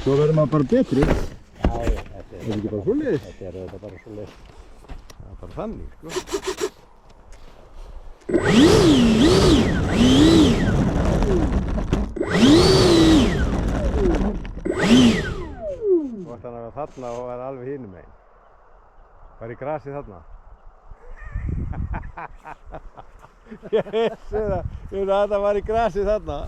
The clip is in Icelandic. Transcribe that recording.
Svo verður maður bara betri. Já, þetta er ekki bara svoleiðis? Þetta er auðvitað bara svoleiðis. Það er bara þannig, sko. Þú ætti hann að vera þarna og vera alveg hinum megin. Var í grasið þarna. Ég vissi það, þetta var í grasið þarna.